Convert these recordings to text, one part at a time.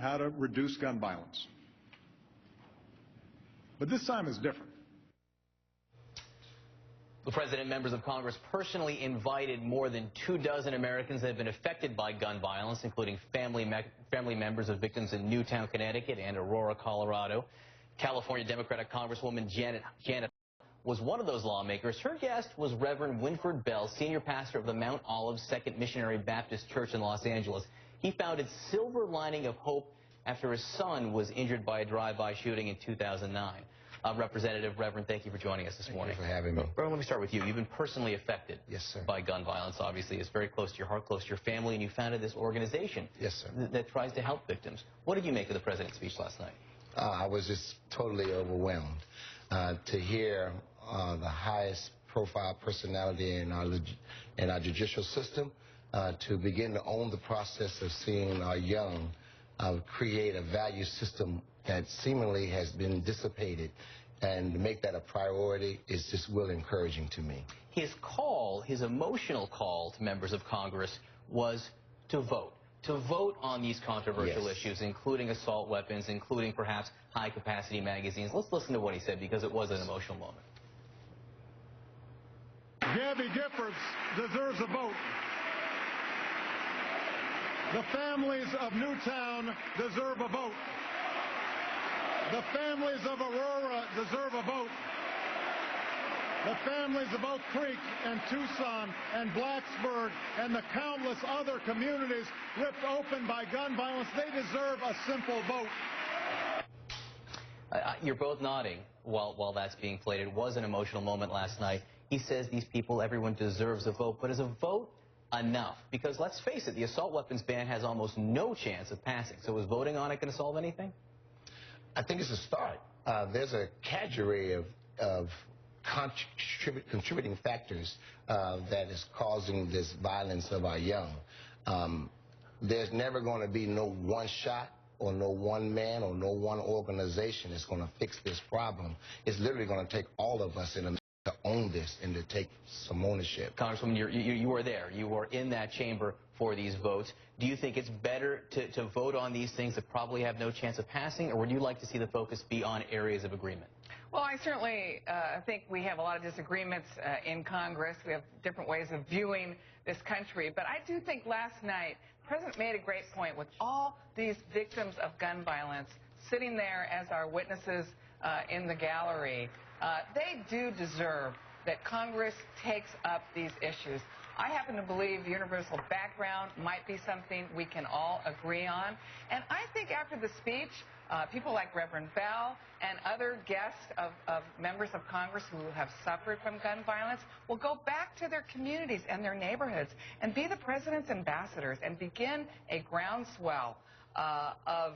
how to reduce gun violence. But this time is different. The president and members of Congress personally invited more than 24 Americans that have been affected by gun violence, including family members of victims in Newtown, Connecticut and Aurora, Colorado. California Democratic Congresswoman Janet was one of those lawmakers. Her guest was Reverend Winfred Bell, senior pastor of the Mount Olive Second Missionary Baptist Church in Los Angeles. He founded Silver Lining of Hope after his son was injured by a drive-by shooting in 2009. Representative Reverend, thank you for joining us this morning. Thank you for having me. Reverend, let me start with you. You've been personally affected sir. by gun violence, obviously. It's very close to your heart, close to your family, and you founded this organization that tries to help victims. What did you make of the president's speech last night? I was just totally overwhelmed to hear the highest profile personality in our judicial system to begin to own the process of seeing our young create a value system that seemingly has been dissipated, and to make that a priority is just really encouraging to me. His call, his emotional call to members of Congress was to vote on these controversial issues, including assault weapons, including perhaps high-capacity magazines. Let's listen to what he said, because it was an emotional moment. Gabby Giffords deserves a vote. The families of Newtown deserve a vote. The families of Aurora deserve a vote. The families of Oak Creek and Tucson and Blacksburg and the countless other communities ripped open by gun violence, they deserve a simple vote. You're both nodding while that's being played. It was an emotional moment last night. He says these people, everyone deserves a vote, but is a vote enough? Because let's face it, the assault weapons ban has almost no chance of passing. So is voting on it going to solve anything? I think it's a start. There's a cadre of contributing factors that is causing this violence of our young. There's never going to be no one shot or no one man or no one organization that's going to fix this problem. It's literally going to take all of us to own this and to take some ownership. Congresswoman, you were there. You were in that chamber for these votes. Do you think it's better to vote on these things that probably have no chance of passing, or would you like to see the focus be on areas of agreement? Well, I certainly think we have a lot of disagreements in Congress. We have different ways of viewing this country. But I do think last night the President made a great point with all these victims of gun violence sitting there as our witnesses in the gallery. They do deserve that Congress takes up these issues. I happen to believe universal background might be something we can all agree on. And I think after the speech, people like Reverend Bell and other guests of members of Congress who have suffered from gun violence will go back to their communities and their neighborhoods and be the president's ambassadors and begin a groundswell of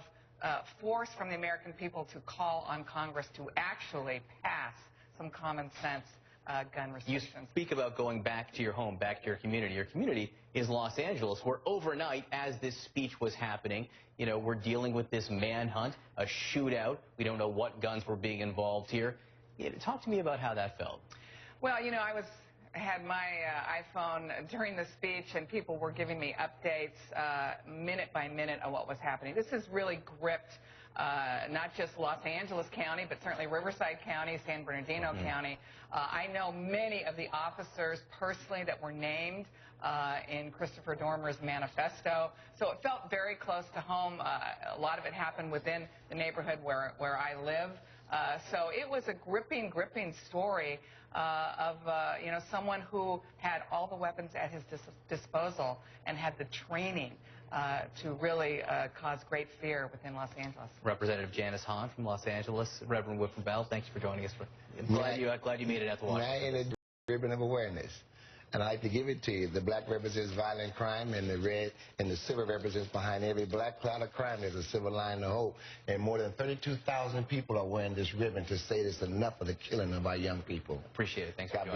force from the American people to call on Congress to actually pass some common sense gun restrictions. You speak about going back to your home, back to your community. Your community is Los Angeles, where overnight, as this speech was happening, you know, we're dealing with this manhunt, a shootout. We don't know what guns were being involved here. Talk to me about how that felt. Well, you know, I had my iPhone during the speech, and people were giving me updates minute by minute of what was happening. This has really gripped not just Los Angeles County, but certainly Riverside County, San Bernardino County. I know many of the officers personally that were named in Christopher Dormer's manifesto, so it felt very close to home. A lot of it happened within the neighborhood where I live. So it was a gripping story of you know, someone who had all the weapons at his disposal and had the training to really cause great fear within Los Angeles. Representative Janice Hahn from Los Angeles, Reverend Winfred Bell, thanks for joining us. Glad you made it out to Washington. In a ribbon of awareness. And I like to give it to you. The black represents violent crime, and the red and the silver represents behind every black cloud of crime there's a silver line of hope. And more than 32,000 people are wearing this ribbon to say there's enough of the killing of our young people. Appreciate it. Thanks for joining us.